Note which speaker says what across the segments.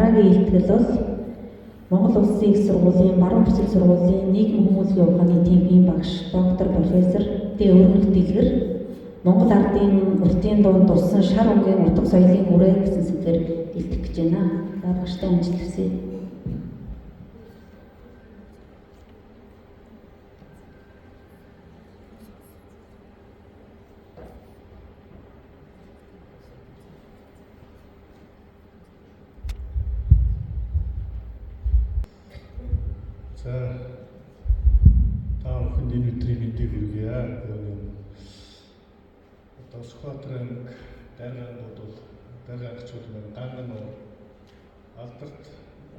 Speaker 1: дараагийн илтгэл бол Монгол Улсын их сургуулийн баруун бүсэл сургуулийн нийгмийн хүмүүнлэгийн ухааны төвийн багш доктор профессор Д. Өргөнөх Дэлгэр Монгол ардын уртын дунд дурсан шар өнгийн утга соёлын үрээ гэсэн сэдвээр илтгэх гэж байна. За багштай амжилт хүсье.
Speaker 2: За та бүхэнд энэ өдрийн мэндийг хүргье. Өсхбаатар аймаг Даргангууд бол даргаагчид маань ганган алдарт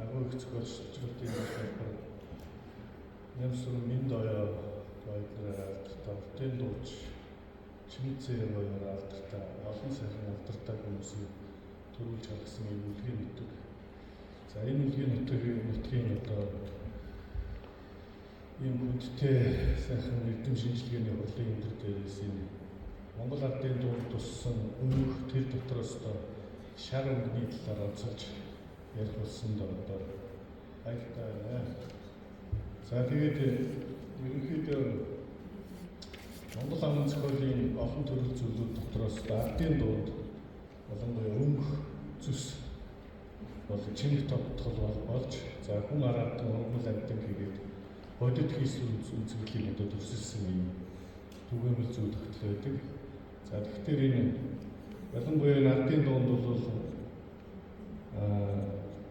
Speaker 2: агуу их зохиолчдын хэлбэр Нэмсүр Минд оёо баяраар алдартай уртын дууч Чимцээ баяраар алдартай олон сайхан алдартай хүмүүсийг төрүүлж гаргасан юм үлгийн нутаг. За энэ үлгийн нутгийн одоо ийм хүндтэй сайхан эрдэм шинжилгээний хурлын өндөр дээрээс энэ Монгол ардын дунд туссан өмнөх тэр дотроос шар өнгөний талаар онцолж ярих болсонд одоо хайртай байна. За тэгээд ерөнхийдөө Монгол амын зохиолын олон төрөл зүйлүүд дотроос ардын дунд болонгой өнгө зүс бол чимэг тогтгол болж за хүн араатан ургамал амьтан хийгээд бодит хийсэн үзэгдлийн одоо төрсөлсөн юм түгээмэл зүйл тогтол байдаг. За тэгэхээр энэ ялангуяа ардын дунд бол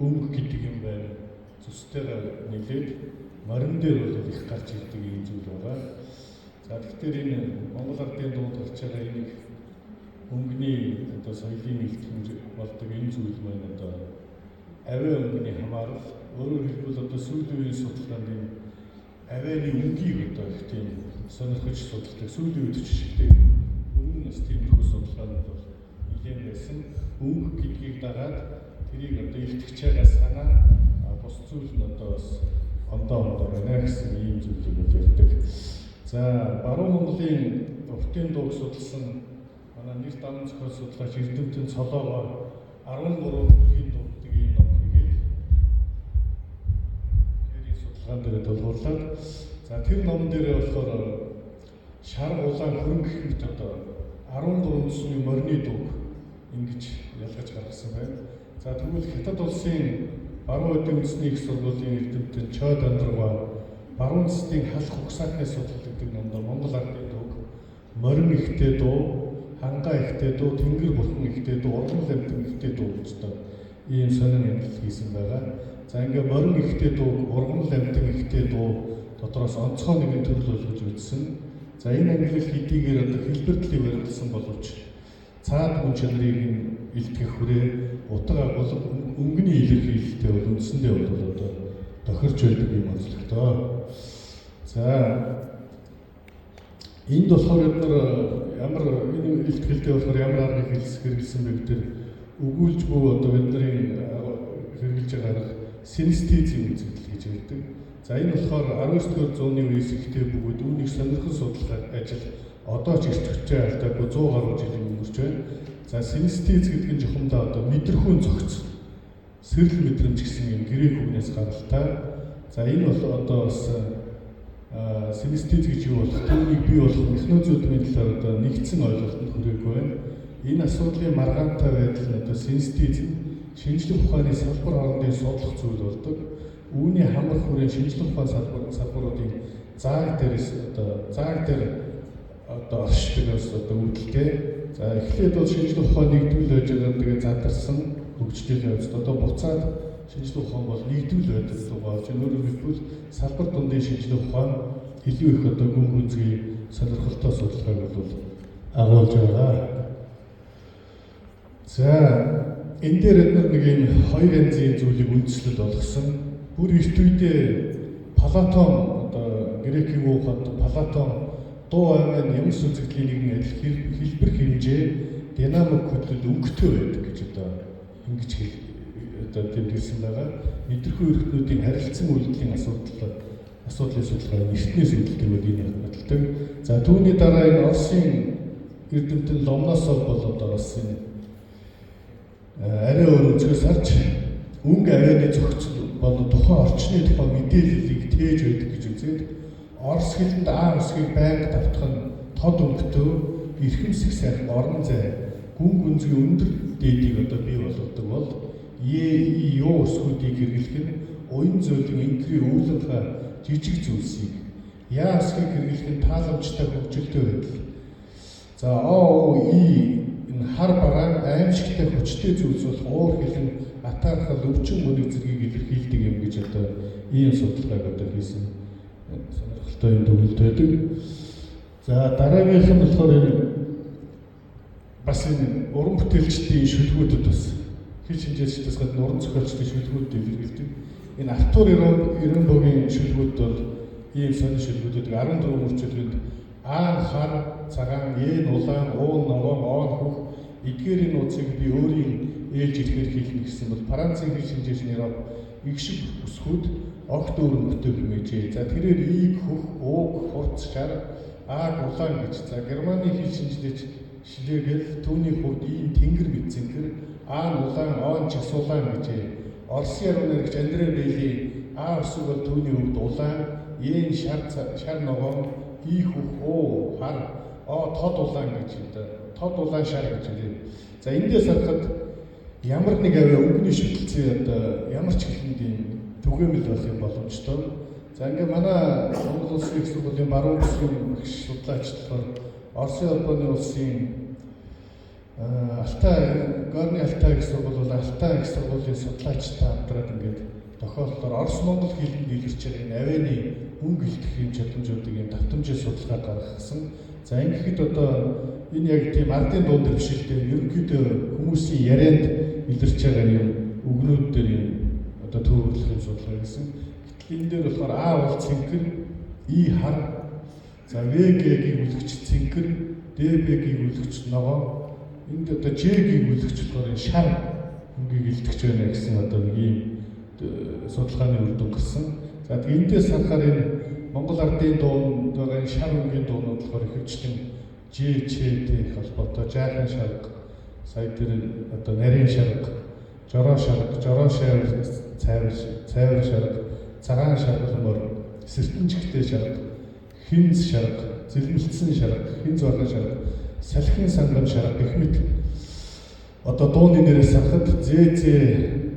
Speaker 2: өнгө гэдэг юм байна. Зүстэйгээр нэлээд морин дээр бол их гарч ирдэг юм зүйл байгаа. За тэгэхээр энэ Монгол ардын дунд гарч байгаа энийг өнгөний одоо соёлын нэлтгэмж болдог энэ зүйл маань одоо авиа өнгөний хамаарал өөрөөр хэлбэл одоо сүүлийн үеийн судалгаанд энэ авианы өнгийг одоо их тийм сонирхож судалдаг сүүлийн үед жишээлбэл өмнө нь бас тиймэрхүү судалгаанууд бол нэлээд байсан. Өнгө гэдгийг дагаад тэрийг одоо илтгэж байгаа санаа бус зүйл нь одоо бас ондоо байна гэсэн ийм зүйлүүд ярьдаг. За баруун Монголын уртын дууг судалсан манай нэр дамын зохиол судлаач Эрдэмтэн Цолоогоор 13 уртын дууддаг ийм ном хийгээд тэрийн судалгаан дээр тулгуурлаад за тэр ном дээр болохоор шар улаан хөрөнгө гэх мэт одоо 13 төсний морины дууг ингэж ялгаж гаргасан байна. За тэгвэл Хятад улсын баруун эдийн засгийн их сургуулийн эрдэмтэн Чод Андрава баруун засгийн халах угсаахыг судалдаг номдоо Монгол ардын дууг морин ихтэй дуу, хангаа ихтэй дуу, тэнгэр бурхан ихтэй дуу, ургамал амьтан ихтэй дуу гэжтэй ийм сонин амжилт хийсэн байгаа. За ингээ морин ихтэй дуу, ургамал амьтан ихтэй дуу дотроос онцгой нэгэн төрөл болгож үзсэн. За энэ амжилт хэдийгээр одоо хэлбэртлийг баримтсан боловч цаад хүн чанарыг илтгэх хүрээ утга агуулга өнгөний илэрхийлэлтэй бол үндсэндээ бол одоо тохирч байдаг юм онцлогтой. За энд болохоор бид ямар энэ илтгэлтэй болохоор ямар аргыг хэрэглэсэн бэ гэдэг өгүүлж буй одоо бидний хэрэгжилж байгаа арга синестезийн үзэгдэл гэж ярьдаг. За энэ болохоор 19-р зууны үеэс ихтэй бөгөөд үүнийг сонирхол судлах ажил одоо ч ирчвчээ алдаагүй 100 гаруй жилийн өнгөрч байна. За синестез гэдэг нь жохомдоо одоо мэдрэхүүн зохиц сэрэл мэдрэмж гэсэн юм грек үгнээс гаралтай. За энэ бол одоо бас синестез гэж юу болох түүнийг бий болох механизмын талаар одоо нэгдсэн ойлголтод хүрээгүй байна. Энэ асуудлын маргаантай байдал нь одоо синестез шинжлэх ухааны салбар хоорондын судлах зүйл болдог. Үүний хамар хүрээ шинжлэх ухааны салбаруудын зааг дээрээс одоо оршдогоос одоо үүдэлтэй. За эхлээд бол шинжлэх ухааны нэгдвэл байж байгаа тэгээ задарсан хөгжлийн явцад одоо буцаад шинжлэх ухаан бол нэгдвэл байдаг болж өөрөөр хэлбэл салбар дундын шинжлэх ухаан илүү их одоо гүн гүнзгий сонирхолтой судалгааг бол агуулж байгаа. За энэ дээр нэг юм хоёр янзын зүйлийг үндэслэл болгосон. Бүр эрт үедээ Платон одоо грекийн ухаанд Платон дуу аймын ямар үзэгдлийн нэгэн адил хэлбэр хэмжээ динамик хөдлөл өнгөтэй байдаг гэж одоо ингэж одоо тэмдэглэсэн байгаа. Мэдрэхүй эрхтнүүдийн харилцан үйлдэлийн асуудлын судалгаа эртнээс үүдэлдэг энэ баталдаг. За түүний дараа энэ Оросын эрдэмтэн Ломносов бол одоо бас энэ арай өөр өнцгөөс харж өнгө авианы зохицол болон тухайн орчны тухай мэдээллийг тээж байдаг гэж үзээд Орос хэлэнд А үсгийг байнга давтах нь тод өнгөтэй эрхэмсэх сайхан орон зай гүн гүнзгий өндөр дээдийг одоо бий болгодог бол Юу үсгүүдийг хэрэглэх нь уян зөөлөн инкри үүлэнхэ жижиг зүйлсийг Яа үсгийг хэрэглэх нь тааламжтай хөгжилтэй байдал. За энэ хар бараан аимшигтай хүчтэй зүйлс бол уур хилэн атаархал өвчин мөрийг зэргийг илэрхийлдэг юм гэж одоо ийм судалгааг одоо хийсэн сонирхолтой юм төгөлд байдаг. За дараагийнх нь болохоор энэ бас энэ уран бүтээлчдийн шүлгүүдэд бас хэл шинжээчдээс гадна уран зохиолчдын шүлгүүд илэрхийлдэг. Энэ Артур Иренбогийн шүлгүүд бол ийм сонир шүлгүүдүүд 14 мөрчилгөнд аан хар цагаан улаан уун ногоон оон хөх эдгээрийн нууцыг би өөрийн ээлж ирэхээр хийлнэ гэсэн бол Францын хэл шинжээч нэрээр игшиг үсгүүд огт өөрөнгөтэй хэмээжээ. За тэрээр ийг хөх ууг хурц шар ааг улаан гэж. За Германы хэл шинжлээч Шлегел түүний хувьд ийм тэнгэр мэдсэнхэр аан улаан оон час улаан гэжээ. Оросын яруу найрагч Андре Бейли А үсэг бол түүний хувьд улаан, Ен шар ногоон, И хөх уу хар тод улаан гэж одоо тод улаан шар гэж хэлээ. За эндээс харахад ямар нэг аваа өнгөний шүтэлцээ одоо ямар ч хэлэнд юм түгээмэл байх юм боломжтой. За ингээ манай Монгол Улсын их сургуулийн баруун бүсгийн багш судлаач болохоор Оросын албаны улсын Горны Алтай их сургууль бол Алтай их сургуулийн судлаачтай хамтраад ингээд тохиолдолоор Орос Монгол хэлэнд илэрч байгаа энэ авианы өнгө илтгэхийн чадамжуудыг юм давтамжийн судалгаа гаргасан. За ингэхэд одоо энэ яг тийм ардын дунд дэвшилтэй ерөнхийдөө хүмүүсийн ярианд илэрч байгаа юм үгнүүд дээр юм одоо төвөрлөх юм судалгаа гэсэн. Гэтэл энэ дээр болохоор А бол цэнхэр, И хар, за ВГ-ийг үлгэж цэнхэр, ДБ-ийг үлгэж ногоо, энд одоо Ж-ийг үлгэж болохоор энэ шар өнгөийг илтгэж байна гэсэн одоо нэг ийм судалгааны үр дүн гарсан. За тэгээ эндээс харахаар энэ Монгол ардын дуунд байгаа энэ шар өнгийн дуунууд болохоор ихэвчлэн Ж, Ч-тэй их холбоотой. Жаахан шарга, сая тэр одоо нарийн шарга, жороо шарга, жороо шавар, цайвар шарга, цагаан шаргалмор, сэртэнжигтэй шарга, хинз шарга, зэлмэлтсэн шарга, хинз бархан шарга, салхин сангам шарга гэх мэт одоо дууны нэрээс харахад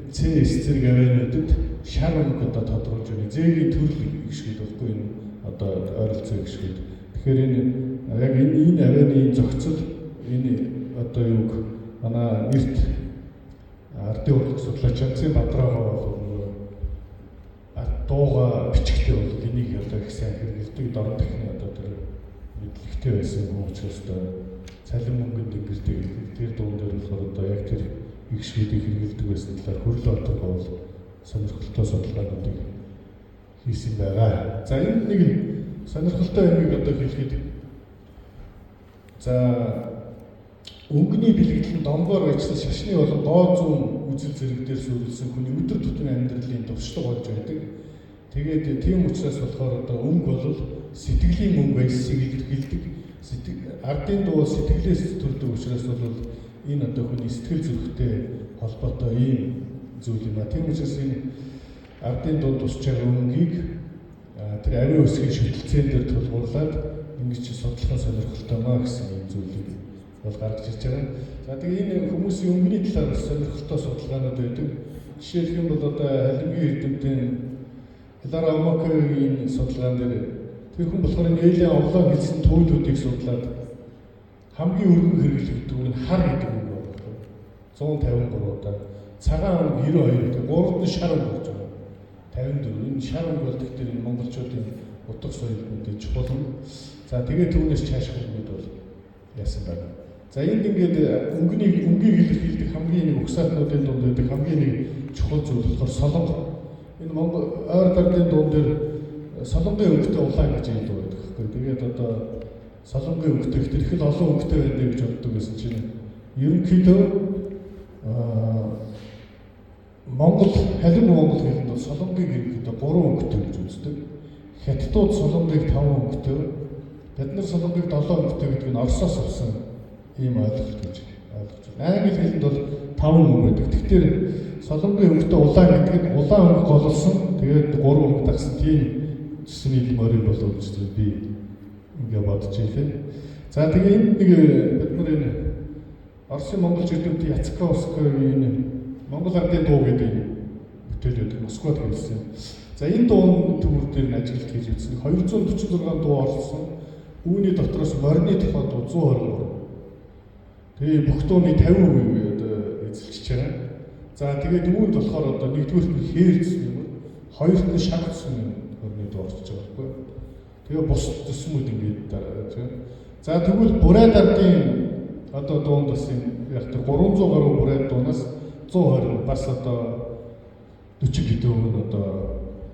Speaker 2: З зэрэг авиануудад шар өнгө одоо тодруулж байна. З-ийн төрөл гişгэд болохгүй энэ одоо ойролцоо гişгэд. Тэгэхээр энэ яг энэ авианы зохицол энэ одоо юуг манай нэрт ардын урлаг судлаач Чанцын Бадраагаа бол дууга бичгтэй бол энийг одоо их сайн хэрэглэдэг дорн техник одоо тэр мэдлэгтэй байсан хүн учраас цалин мөнгөнд ингэдэг тэр дуун дээр болохоор одоо яг тэр их шийдийг хэрэглэдэг байсан талаар хөрөлөө отог бол сонирхолтой судалгаануудыг хийсэн байгаа. За энэ нэг сонирхолтой юмыг одоо хэлэхэд за өнгөний бэлгэдэл нь домгоор ажилласан шашны болон гоо зүүн үзэл зэрэг дээр суурилсан хүний өдөр тутмын амьдралын туршлага болж байдаг. Тэгээд тийм учраас болохоор одоо өнгө бол сэтгэлийн мөнгө баясыг илэрхийлдэг. Ардын дуу сэтгэлээс төрдөг учраас бол энэ одоо хүний сэтгэл зүрхтэй холбоотой ийм зүйл юм а. Тийм учраас энэ ардын дунд тусч байгаа өнгийг тэр авийн үсгийн шүтэлцэн дээр тулгуурлаад ингэж судлах сонирхолтой маа гэсэн ийм зүйлийг бол гаргаж ирж байгаа. За тэгээ энэ хүмүүсийн өнгөний талаар сонирхолтой судалгаанууд байдаг. Жишээлх юм бол одоо халимгийн эрдэмтэн Хилара Омокогийн судалгаан дээр тэр хүн болохоор энэ ээлийн овлоо гэсэн төлөвүүдийг судлаад хамгийн өргөн хэрэглэгддэг нь хар гэдэг үг байна. 153 удаа. Цагаан 92 гэдэг 3 нь шар өнгө болж байгаа. 54. Энэ шар өнгө бол тэгэхээр энэ монголчуудын утга соёл мэдээж чухал юм. За тэгээд түүнээс цааш хөлбөд бол яасан байна. За энд ингээд өнгийг илэрхийлдэг хамгийн нэг угсаатнуудын дунд байдаг хамгийн нэг чухал зүйл болохоор солонго. Энэ Монгол ойр дардын дуун дээр солонгын өнгөтэй улаан гэж юм байдаг байхгүй. Тэгээд одоо солонгийн өнгөтэй ихтэй их л олон өнгөтэй байдаг гэж боддог гэсэн чинь ерөнхийдөө Монгол халин Монгол хэлэнд бол солонгийг ерөнхийдөө 3 өнгөтэй гэж үздэг. Хятадууд солонгийг 5 өнгөтэй, бид нар солонгийг 7 өнгөтэй гэдэг нь Оросоос авсан ийм ойлголт гэж ойлгож байна. Англи хэлэнд бол 5 өнгө байдаг. Тэгэхээр Солонгийн өнгөтэй улаан гэдэг нь улаан өнгө гололсон. Тэгээд 3 өнгө дагсан тийм цэсний морин болов гэж би ингээ бодож ийлээ. За тэгээ энд нэг бид нар энэ Оросын Монголч эдэмт Яцковскойн Монгол ардын дуу гэдэг бүтээлүүд Москвад хийсэн. За энэ дуун төвөр дээр нь ажилт хийж үзсэн. 246 дуу орсон. Үүний дотроос морины тухай дуу 123. Тэгээ бүх дууны 50% одоо эзэлж байгаа. За тэгээд үүнд болохоор одоо нэгдүгürt нь хээрцсэн юм. Хоёрт нь шагцсан юм морины дуу орж байгаа байхгүй. Тэгээ бус төсмүүд ингээд дараа тийм. За тэгвэл Бурайд ардын одоо дуунд бас яг тэр 300 гаруй Бурайд дуунаас 120 бас одоо 40 хэдэн өмнө одоо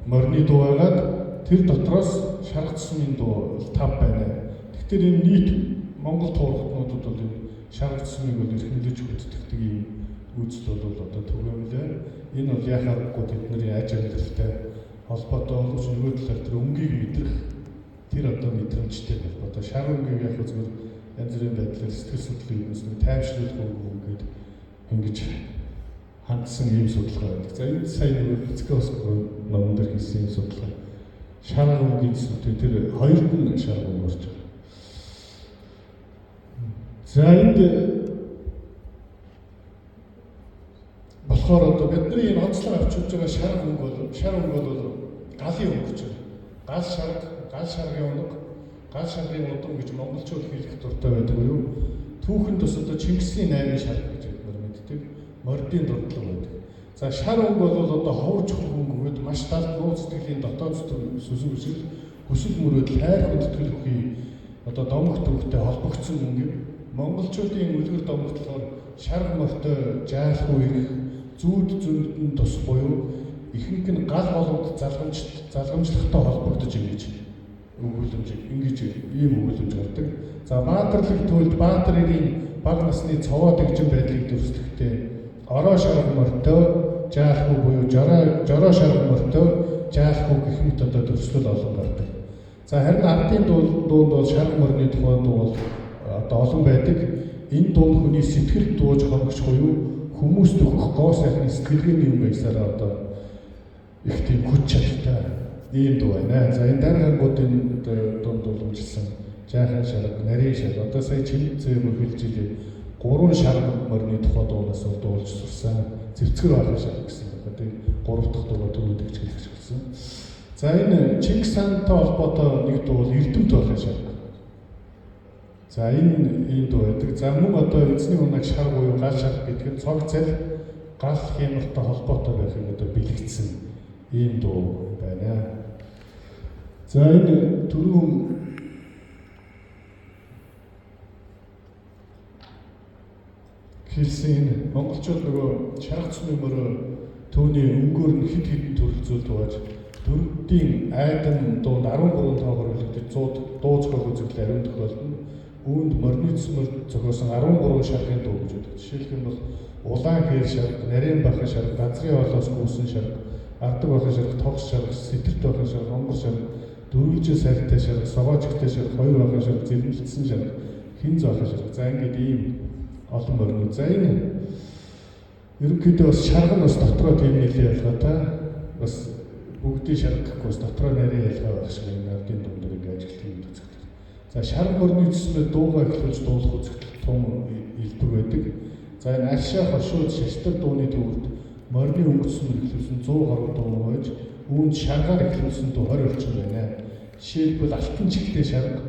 Speaker 2: морины дуу байгаад тэр дотроос шаргацсны дуу 5 байна. Тэгэхээр энэ нийт Монгол туурхтнуудад бол энэ шаргацсныг бол эрхэмлэж хөдөлгдөг ийм үйлдэл бол одоо түгээмлээ. Энэ бол яхахгүй тэдний ажил хэлтэй холбоотой боловч нөгөө талаар тэр өнгийг мэдрэх тэр одоо мэдрэмжтэй холбоотой. Шар өнгийг яг зүгээр янз бүрийн байдлаар сэтгэл судлалын юмс тайвшруулах үг гэдэг ингэж хандсан ийм судалгаа байдаг. За энэ сайн нэг Яцковскойн номон дээр хийсэн судалгаа. Шар өнгийн сүтээ тэр хоёрд нь шар өнг орж байгаа. За энд болохоор одоо бидний энэ онцлог авч явж байгаа шар өнг бол галын өнг гэж байна. Гал шаргын өнг, гал шаргын удам гэж монголчууд хэлэх дуртай байдаг юу? Түүхэнд бас одоо Чингисийн 8 шар гэж мэддэг. Мордын дурдлага байдаг. За шар өнг бол одоо ховж хөнгө үед маш тал нууц сэтгэлийн дотоод сүсэл хүсэл мөрөөдөл хайр хүндэтгэл одоо домог төвхтэй холбогдсон өнг. Монголчуудын үлгэр домогтлохоор шарг мортой жаалх үерх зүүд зөндөн тус буюу ихэнх нь гал болгонд залгамжлагтай холбогдож ингэж ингэж ийм өгүүлэмж гардаг. За баатарлаг төлд баатарын баг насны цовоо дэгжин байдлыг дүрслэхдээ ороо шарг мортой жаалх буюу жороо шарг мортой жаалх гэх мэт одоо дүрслэл олон гардаг. За харин ардын дуунд бол шарг морины тухай дуу бол одоо олон байдаг. Энэ дунд хүний сэтгэл дууж хөнгөж буюу хүмүүст өгөх гоо сайхны сэтгэлгээний юм байсараа одоо их тийм хүч чадалтай ийм дуу байна. За энэ дараагуудын дунд уламжилсан жаахан шарга, нарийн шарга одоо сая чимцээ мөрхөлж илээ 3 шарга морины тухай дуунаас дуулж сурсан. Зэвцгэр байх шарга гэсэн байна. Тэгээд 3 дахь дуугаа төрүүлж хэлж хэлсэн. За энэ Чингис хаантай холбоотой нэг дуу бол Эрдэмт байх шарга. За энэ дуу байдаг. За мөн одоо эзний унаг шар буюу гал шар гэдэг нь цог цал гал хямртай холбоотой байхыг одоо бэлэгдсэн ийм дуу байна. За энэ түрүүн хэлсэн монголчууд нөгөө шаргацны мөрөө төвний өнгөөр нь хэд хэдэн төрөл зүйл дууж дөрөвдийн айдан дуунд 13 тоогоор үлдэж 100 дуу зохиол үзэгдэл ариун тохиолдно. Үүнд морины цэсмэр зохиосон 13 шаргын дуу гэж байдаг. Жишээлх нь бол улаан хээр шарга, нарийн бахан шарга, газрын олоос гүйсэн шарга, ардаг бахан шарга, тогс шарга, сэтэрт бахан шарга, хонгор шарга, дөрвөлжин сайтай шарга, согоожигтэй шарга, хоёр бахан шарга, зэрэмлэлсэн шарга, хинз бахан шарга. За ингээд ийм олон морин. За энэ ерөнхийдөө бас шарга нь бас дотроо тийм нэлээд ялгаатай. Бас бүгдийн шарга гэхгүй бас дотроо нарийн ялгаа байх шиг энэ ардын дундэр ингээд ажилтны үзэгдэл. За шарга морины цэсмээр дуугаа эхлүүлж дуулах үзэгдэл том илбэг байдаг. За энэ аршаа хошууд шаштар дууны төвд морины өнгөсөн эхлүүлсэн 100 гаруй дуу байж үүнд шаргаар эхлүүлсэн дуу 20 орчим байна. Жишээлбэл алтан чихтэй шарга,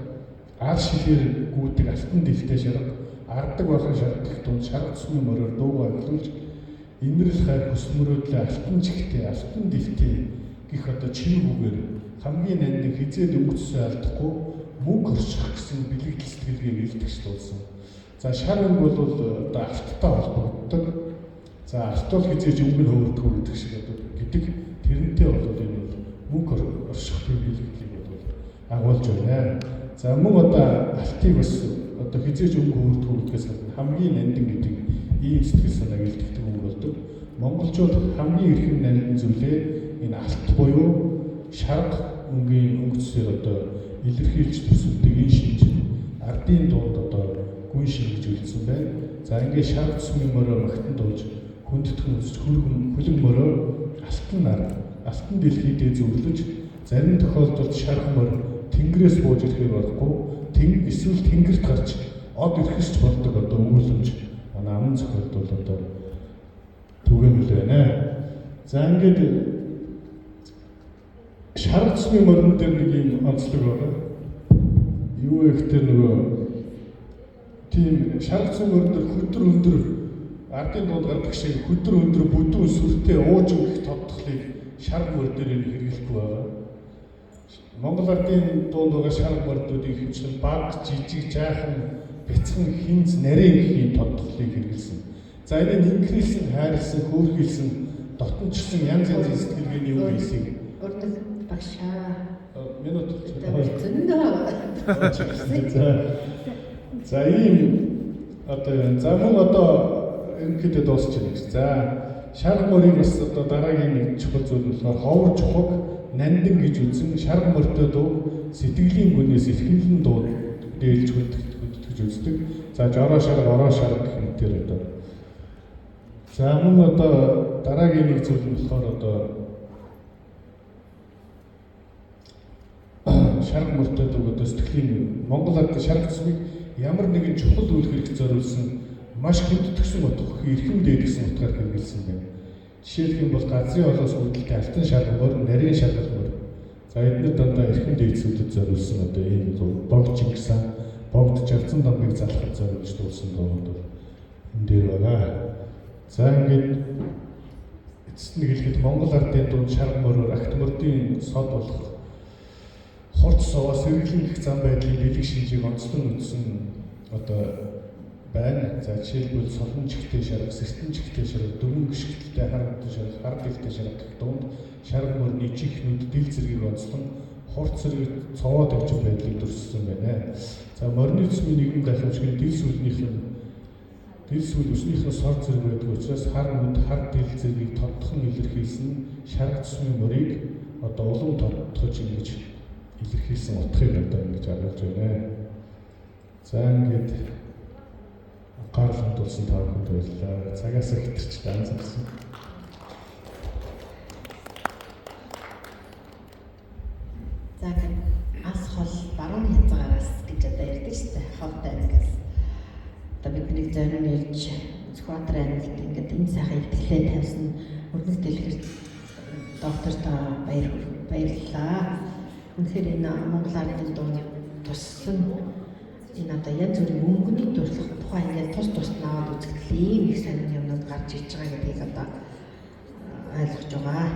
Speaker 2: ар шилээр гүйдэг алтан дэвтэй шарга, ардаг бахан шарга гэх дунд шарга цэсмийн мороор дуугаа эхлүүлж инэрл хайр хүсэл мөрөөдлөө алтан чихтэй, алтан дэвтэй гэх одоо чимэг үгээр хамгийн нандин хизээд өнгөцсөө алдахгүй мөнгө орчих гэсэн бэлэгдэл сэтгэлгээг илтгэжлүүлсэн. За шар өнг бол одоо авттай холбогддог. За авт бол хизээж өнгө нь хөвөрдөг гэдэг шиг одоо гэдэг тэрнтэй бол энэ мөнгө орчих бэлэгдлийг бол агуулж байна. За мөн одоо автыг бас одоо хизээж өнгө хөвөрдөг гэдгээс гадна хамгийн нандин гэдэг ийм сэтгэл санааг илтгэдэг өнгө болдог. Монголчууд хамгийн эрхэм нандин зүйлээ энэ авт буюу шарга өнгийн өнгөцсөөр одоо илэрхийлж төсөвдөг энэ шинж ардын дуунд одоо гүн шинж гэж үлдсэн байна. За ингээд шарга цэсмийн мороо магтан дуулж хүндэтгэн өсч хүлэн мөрөө алтан дэлхийдээ зөвлөж зарим тохиолдолд шарх мөр тэнгэрээс бууж ирэхээр болохгүй эсвэл тэнгэрт гарч од ирэхч болдог одоо өгүүлэмж манай аман зохиолд бол одоо түгээмэл байна. За ингээд шарх цэсний мөрөн дээр нэг юм онцлог байна. Юу вэ гэхээр нөгөө тийм шарх цэсний мөрөн дээр хөдөр өндөр ардын дунд гардаг шиг хөдөр өндөр бүдүүн сүртэй ууж өгөх тодтолыг шарх мөр дээр хэрэглэхгүй байгаа. Монгол ардын дунд байгаа шарх мөрдүүдийн хэмжлэн баг, жижиг, жаахан, бяцхан, хинз, нарийн гэх юм тодтолыг хэрэглэсэн. За энэ инкрилсэн, хайрлсан, хөөрхилсэн, дотночсон янз янзын сэтгэлгээний үг хэлсийг
Speaker 3: Урдас багшаа.
Speaker 2: Минут За ийм одоо ерөнхийдөө дуусч байна гэж. За шарх мөрийн бас одоо дараагийн нэг чухал зүйл нь болохоор ховор чухаг нандин гэж үзэн шарх мөртөө дуу сэтгэлийн гүнээс эрхэмлэн дуу дээлж хөдөлгөж үздэг. За жороо шарх гэх мэтээр одоо. За мөн одоо дараагийн нэг зүйл нь болохоор одоо шарх мөртөө дуу одоо сэтгэлийн Монгол ард шарх цэсмийг ямар нэгэн чухал үйл хэрэгт зориулсан маш хүндэтгсэн утга эрхэм дээдсэн утгаар хэрэгэлсэн байна. Жишээлх юм бол газрын олоос үүдэлтэй алтан шаргамөр, нарийн шаргамөр. За эдгээр дандаа эрхэм дээдсүүдэд зориулсан одоо энэ богд жигсэн, богд жарцсан дамбыг залхах зориулж дуулсан дууд бол энэ дээр байгаа. За ингээд эцэст нь хэлэхэд Монгол ардын дунд шаргамөрөөр агт мөрдийн сод болох хурц суваа сэргэлэн гэх зам байдлын бэлэг шинжийг онцлон үтсэн одоо байна. За жишээлбэл солон чигтэй шарга, сэртэн чигтэй шарга, дөрвөн гიშгтэлтэй хар шарга, хар дэлтэй шарга гэх дунд шарга мөрний чихнүүд дил зэргийг онцлон хурц зэрэг цовоод явж байдлыг дүрссэн байна. За морины цэсмийн нэгэн дахиуч дил сүүл өснийхөө сор зэрэг байдаг учраас хар нүд, хар дил зэргийг тодтхон илэрхийлсэн шарга цэсмийн мөрийг одоо улам тодтогч ингэж илэрхийлсэн утгыг одоо ингэж агуулж байна. За ингээд анхаарал хандуулсан та бүхэнд баярлалаа. Цагаас хэтэрч данцсан.
Speaker 3: За гэн ас хол баруун хязгаараас гэж одоо ярьдаг шүү дээ. Ховтой ангиас. Одоо бидний зорин ирж Сүхбаатар ангид ингээд энэ сайхан ихтгэлээ тавьсан өрнөс дэлгэр докторт баярлалаа. Үнэхээр энэ Монгол ардын дунд туссан энэ одоо янз бүрийн мөнгөний дурлах тухайн ингээд тус наваад үзэгдэл ийм их сонин юмнууд гарч иж байгаа гэдгийг одоо ойлгож байгаа.